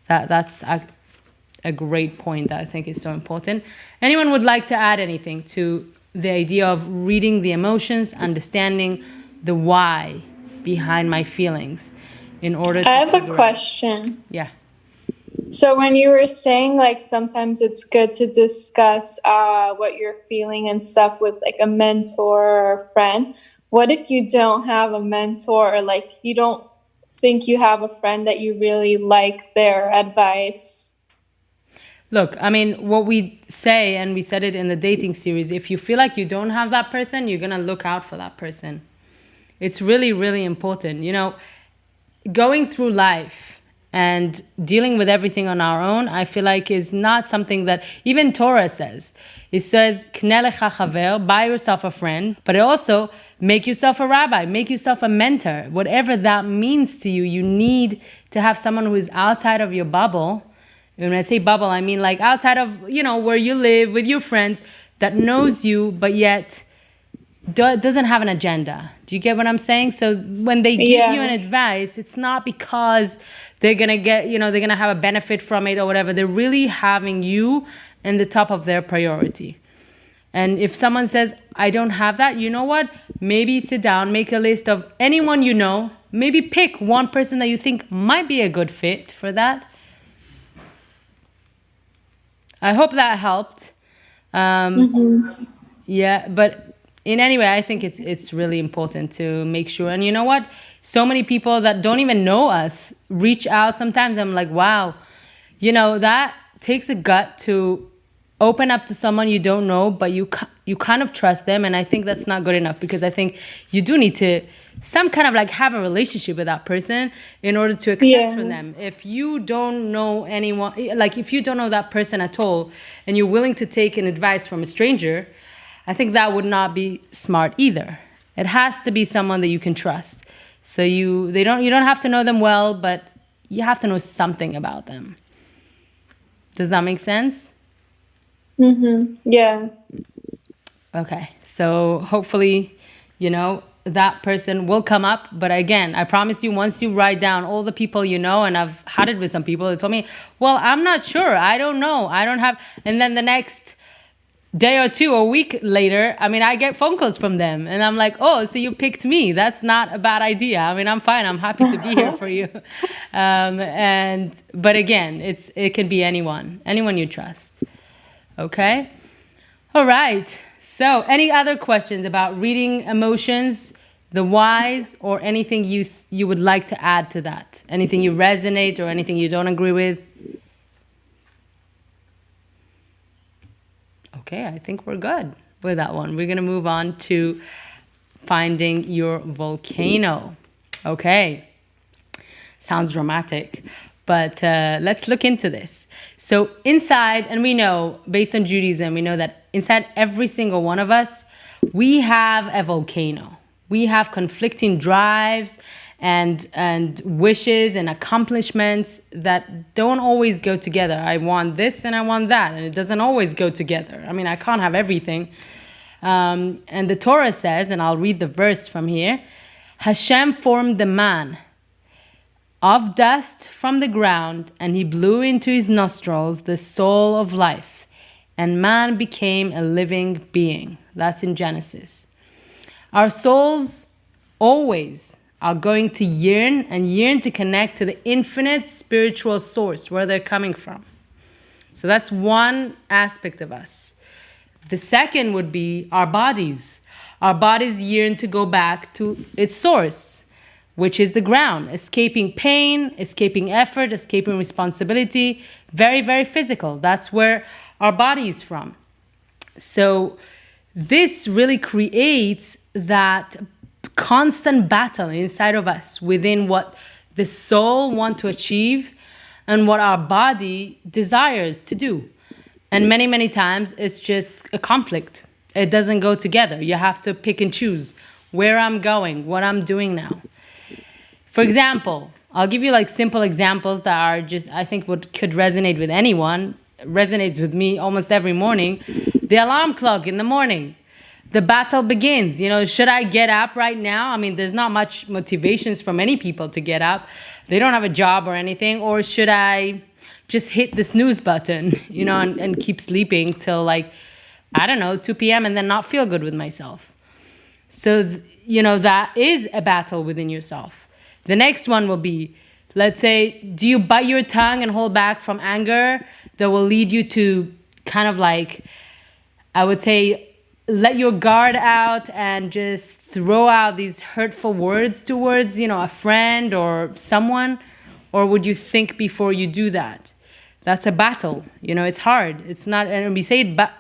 that's a great point that I think is so important. Anyone would like to add anything to the idea of reading the emotions, understanding the why behind my feelings in order to I have a question. Yeah. So when you were saying like sometimes it's good to discuss what you're feeling and stuff with like a mentor or a friend, what if you don't have a mentor or like you don't think you have a friend that you really like their advice? Look, I mean, what we say, and we said it in the dating series, if you feel like you don't have that person, you're going to look out for that person. It's really, really important. You know, going through life and dealing with everything on our own, I feel like is not something that even Torah says. It says, "K'neh lecha chaver," buy yourself a friend, but it also make yourself a rabbi, make yourself a mentor. Whatever that means to you, you need to have someone who is outside of your bubble. And when I say bubble, I mean like outside of, you know, where you live with your friends, that knows you, but yet doesn't have an agenda. Do you get what I'm saying? So when they give you an advice, it's not because they're going to get, you know, they're going to have a benefit from it or whatever. They're really having you in the top of their priority. And if someone says, I don't have that, you know what? Maybe sit down, make a list of anyone you know. Maybe pick one person that you think might be a good fit for that. I hope that helped. Yeah, but in any way, I think it's really important to make sure. And you know what? So many people that don't even know us reach out. Sometimes I'm like, wow, you know, that takes a gut to open up to someone you don't know, but you kind of trust them. And I think that's not good enough, because I think you do need to some kind of like have a relationship with that person in order to accept from them. If you don't know anyone, like if you don't know that person at all and you're willing to take an advice from a stranger, I think that would not be smart either. It has to be someone that you can trust. So you don't have to know them well, but you have to know something about them. Does that make sense? Yeah. Okay. So hopefully, you know, that person will come up. But again, I promise you, once you write down all the people you know, and I've had it with some people that told me, well, I'm not sure. I don't know. I don't have. And then the next day or two or week later, I mean, I get phone calls from them. And I'm like, oh, so you picked me. That's not a bad idea. I mean, I'm fine. I'm happy to be here for you. But again, it can be anyone you trust. Okay? All right. So any other questions about reading emotions, the whys, or anything you would like to add to that? Anything you resonate or anything you don't agree with? Okay, I think we're good with that one. We're going to move on to finding your volcano. Okay. Sounds dramatic, but let's look into this. So inside, and we know, based on Judaism, we know that inside every single one of us, we have a volcano. We have conflicting drives and wishes and accomplishments that don't always go together. I want this and I want that, and it doesn't always go together. I mean, I can't have everything. And the Torah says, and I'll read the verse from here, Hashem formed the man of dust from the ground, and he blew into his nostrils the soul of life, and man became a living being. That's in Genesis. Our souls always are going to yearn to connect to the infinite spiritual source, where they're coming from. So that's one aspect of us. The second would be our bodies. Our bodies yearn to go back to its source, which is the ground, escaping pain, escaping effort, escaping responsibility, very, very physical. That's where our body is from. So this really creates that constant battle inside of us within what the soul wants to achieve and what our body desires to do. And many, many times it's just a conflict. It doesn't go together. You have to pick and choose where I'm going, what I'm doing now. For example, I'll give you like simple examples that are just, I think could resonate with anyone. Resonates with me almost every morning. The alarm clock in the morning. the battle begins. You know, should I get up right now? I mean, there's not much motivations for many people to get up. They don't have a job or anything. Or should I just hit the snooze button, you know, and keep sleeping till like, I don't know, 2 p.m. and then not feel good with myself? So, you know, that is a battle within yourself. The next one will be, let's say, do you bite your tongue and hold back from anger that will lead you to kind of like, I would say, let your guard out and just throw out these hurtful words towards, you know, a friend or someone? Or would you think before you do that? That's a battle. You know, it's hard. It's not, and we say it, but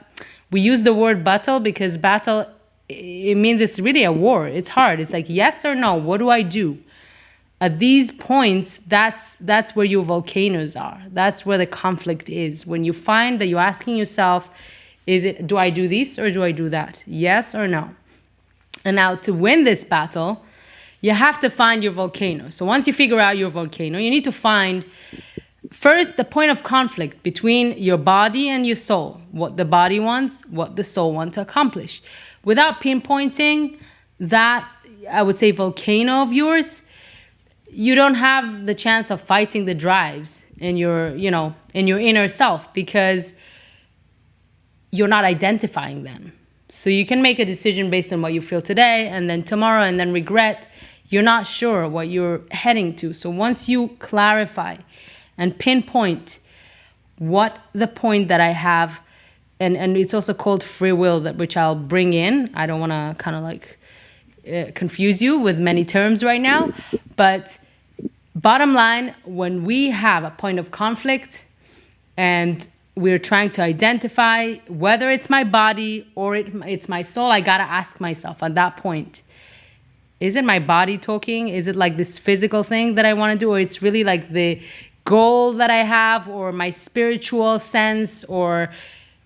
we use the word battle because battle, it means it's really a war. It's hard. It's like, yes or no, what do I do? At these points, that's where your volcanoes are. That's where the conflict is. When you find that you're asking yourself, do I do this or do I do that? Yes or no? And now to win this battle, you have to find your volcano. So once you figure out your volcano, you need to find first the point of conflict between your body and your soul. What the body wants, what the soul wants to accomplish. Without pinpointing that, I would say, volcano of yours, you don't have the chance of fighting the drives in your, you know, in your inner self because you're not identifying them. So you can make a decision based on what you feel today and then tomorrow and then regret. You're not sure what you're heading to. So once you clarify and pinpoint what the point that I have, and it's also called free will, which I'll bring in. I don't want to kind of like confuse you with many terms right now. But bottom line, when we have a point of conflict and we're trying to identify whether it's my body or it's my soul, I got to ask myself at that point, is it my body talking? Is it like this physical thing that I want to do? Or it's really like the goal that I have or my spiritual sense or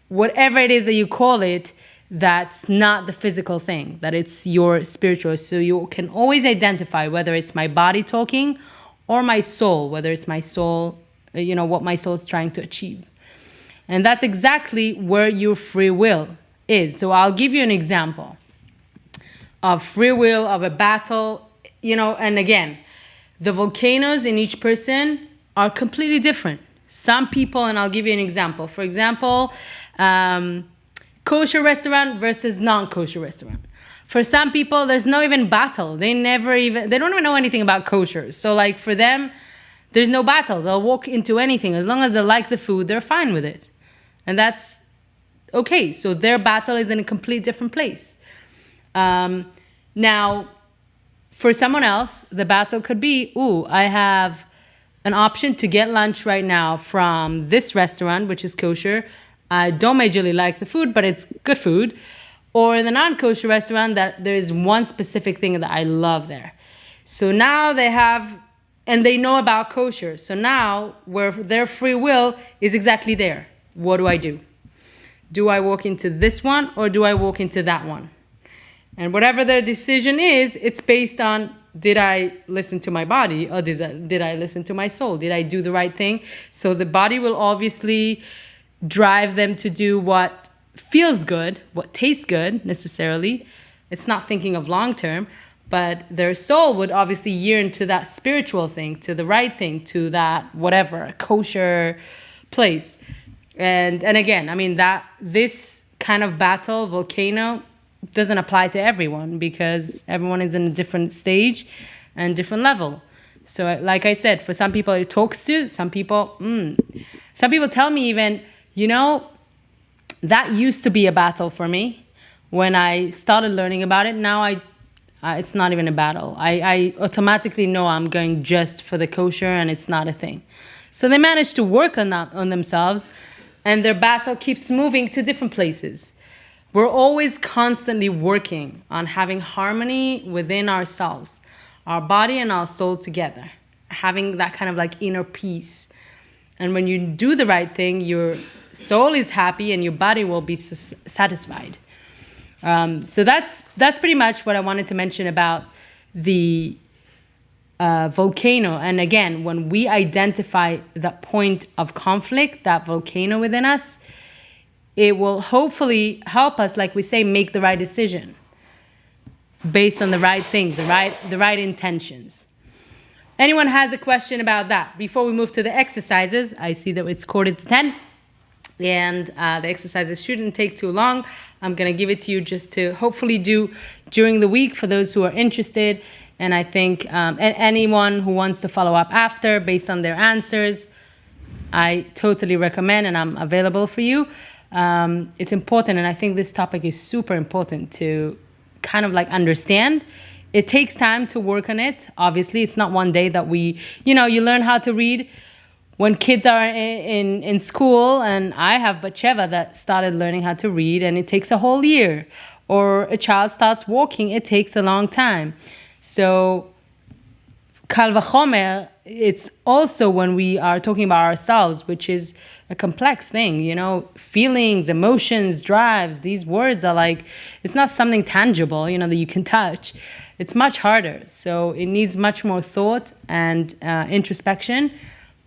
whatever it is that you call it, that's not the physical thing, that it's your spiritual. So you can always identify whether it's my body talking or my soul, whether it's my soul, you know, what my soul is trying to achieve. And that's exactly where your free will is. So I'll give you an example of free will, of a battle, you know, and again, the volcanoes in each person are completely different. Some people, and I'll give you an example. For example, kosher restaurant versus non-kosher restaurant. For some people, there's no even battle. They don't even know anything about kosher. So like for them, there's no battle. They'll walk into anything. As long as they like the food, they're fine with it. And that's okay. So their battle is in a complete different place. Now, for someone else, the battle could be, I have an option to get lunch right now from this restaurant, which is kosher. I don't majorly like the food, but it's good food. Or the non-kosher restaurant that there is one specific thing that I love there. So now they have, and they know about kosher. So now where their free will is exactly there. What do I do? Do I walk into this one or do I walk into that one? And whatever their decision is, it's based on, did I listen to my body or did I listen to my soul? Did I do the right thing? So the body will obviously drive them to do what feels good, what tastes good necessarily. It's not thinking of long term, but their soul would obviously yearn to that spiritual thing, to the right thing, to that whatever, kosher place. And again, I mean, that this kind of battle, volcano, doesn't apply to everyone because everyone is in a different stage and different level. So like I said, for some people it talks to, some people tell me even, you know, that used to be a battle for me when I started learning about it. Now it's not even a battle. I automatically know I'm going just for the kosher and it's not a thing. So they managed to work on that, on themselves, and their battle keeps moving to different places. We're always constantly working on having harmony within ourselves, our body and our soul together, having that kind of like inner peace. And when you do the right thing, your soul is happy and your body will be satisfied. So that's pretty much what I wanted to mention about the volcano. And again, when we identify that point of conflict, that volcano within us, it will hopefully help us, like we say, make the right decision based on the right things, the right intentions. Anyone has a question about that? Before we move to the exercises, I see that it's 9:45, and the exercises shouldn't take too long. I'm going to give it to you just to hopefully do during the week for those who are interested. And I think anyone who wants to follow up after based on their answers, I totally recommend, and I'm available for you. It's important, and I think this topic is super important to kind of like understand. It takes time to work on it. Obviously, it's not one day that you learn how to read when kids are in school, and I have Batsheva that started learning how to read, and it takes a whole year. Or a child starts walking, it takes a long time. So, kal vachomer, it's also when we are talking about ourselves, which is a complex thing, feelings, emotions, drives. These words are like, it's not something tangible, that you can touch. It's much harder. So it needs much more thought and introspection,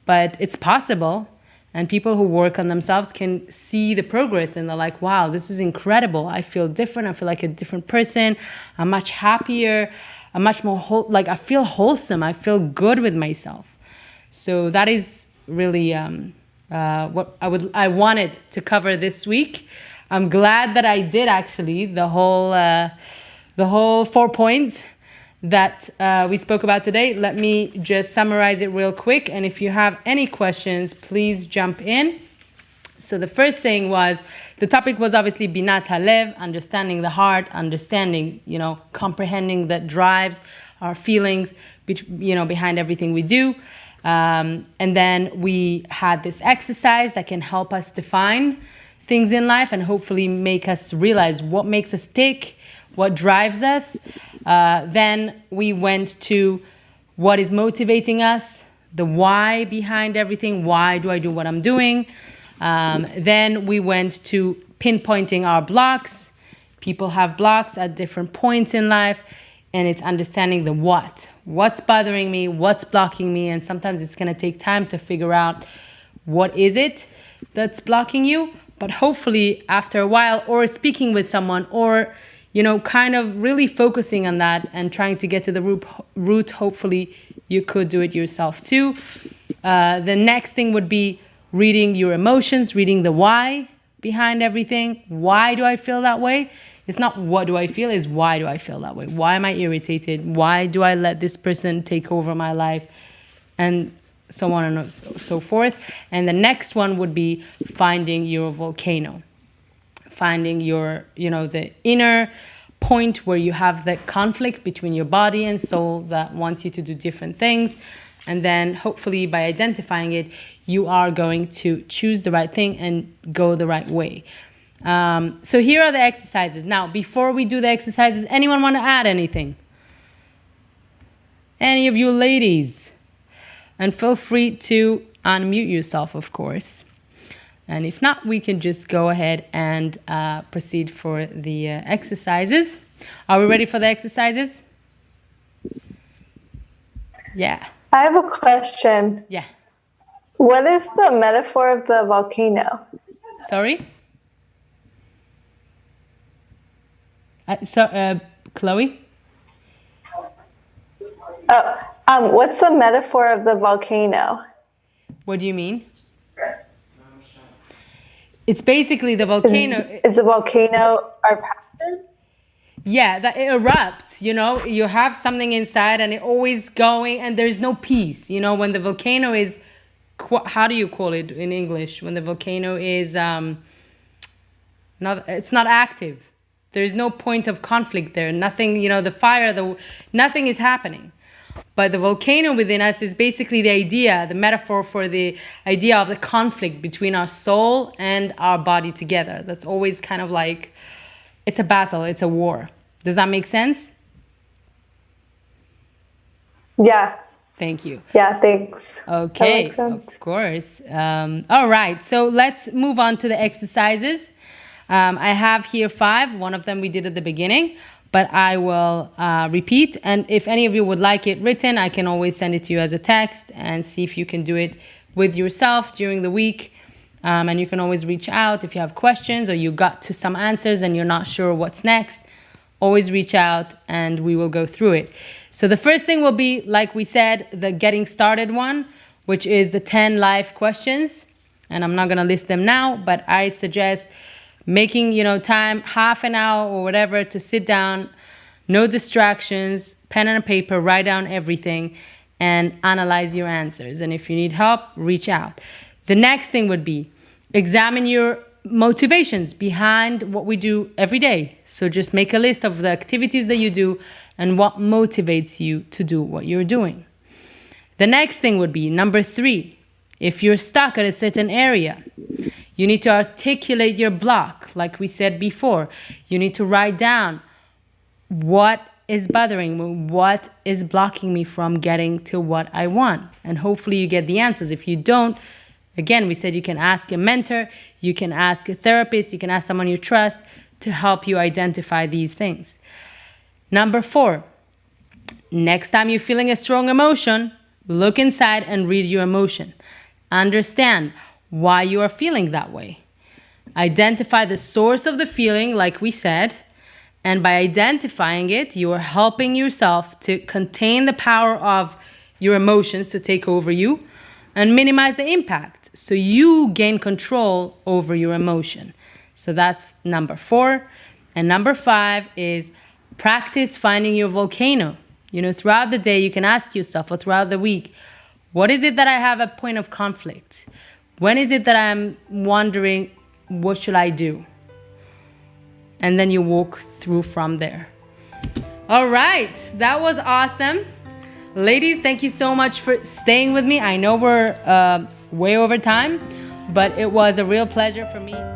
but it's possible. And people who work on themselves can see the progress, and they're like, wow, this is incredible. I feel different. I feel like a different person. I'm much happier. I'm much more, I feel wholesome. I feel good with myself. So that is really what I wanted to cover this week. I'm glad that I did actually the whole 4 points that we spoke about today. Let me just summarize it real quick. And if you have any questions, please jump in. So the first thing was, the topic was obviously Binat Halev, understanding the heart, understanding, comprehending that drives our feelings, behind everything we do. And then we had this exercise that can help us define things in life and hopefully make us realize what makes us tick, what drives us. Then we went to what is motivating us, the why behind everything. Why do I do what I'm doing? Then we went to pinpointing our blocks. People have blocks at different points in life, and it's understanding the what. What's bothering me? What's blocking me? And sometimes it's going to take time to figure out what is it that's blocking you. But hopefully after a while, or speaking with someone, or kind of really focusing on that and trying to get to the root, hopefully you could do it yourself too. The next thing would be reading your emotions, reading the why behind everything. Why do I feel that way? It's not what do I feel, it's why do I feel that way? Why am I irritated? Why do I let this person take over my life? And so on and so forth. And the next one would be finding your volcano. Finding your, the inner point where you have the conflict between your body and soul that wants you to do different things. And then hopefully by identifying it, you are going to choose the right thing and go the right way. So here are the exercises. Now, before we do the exercises, anyone want to add anything? Any of you ladies? And feel free to unmute yourself, of course. And if not, we can just go ahead and proceed for the exercises. Are we ready for the exercises? Yeah. I have a question. Yeah. What is the metaphor of the volcano? Sorry? Chloe? What's the metaphor of the volcano? What do you mean? It's basically the volcano. Is the volcano our passion? Yeah, that it erupts, you have something inside and it always going and there's no peace, when the volcano is, how do you call it in English? When the volcano is, it's not active. There's no point of conflict there. Nothing, the fire, nothing is happening. But the volcano within us is basically the idea, the metaphor for the idea of the conflict between our soul and our body together. That's always kind of like, it's a battle, it's a war. Does that make sense? Yeah. Thank you. Yeah, thanks. Okay, that makes sense. Of course. All right, so let's move on to the exercises. I have here 5. One of them we did at the beginning, but I will repeat. And if any of you would like it written, I can always send it to you as a text and see if you can do it with yourself during the week. And you can always reach out if you have questions or you got to some answers and you're not sure what's next. Always reach out and we will go through it. So the first thing will be, like we said, the getting started one, which is the 10 life questions. And I'm not going to list them now, but I suggest making, time, half an hour or whatever, to sit down, no distractions, pen and paper, write down everything and analyze your answers. And if you need help, reach out. The next thing would be examine your motivations behind what we do every day. So just make a list of the activities that you do and what motivates you to do what you're doing. The next thing would be number 3. If you're stuck at a certain area, you need to articulate your block, like we said before. You need to write down what is bothering me, what is blocking me from getting to what I want. And hopefully you get the answers. If you don't, again, we said you can ask a mentor, you can ask a therapist, you can ask someone you trust to help you identify these things. Number 4, next time you're feeling a strong emotion, look inside and read your emotion. Understand why you are feeling that way. Identify the source of the feeling, like we said, and by identifying it, you are helping yourself to contain the power of your emotions to take over you and minimize the impact, so you gain control over your emotion. So that's number 4. And number 5 is practice finding your volcano. Throughout the day, you can ask yourself, or throughout the week, what is it that I have a point of conflict? When is it that I'm wondering, what should I do? And then you walk through from there. All right, that was awesome. Ladies, thank you so much for staying with me. I know we're way over time, but it was a real pleasure for me.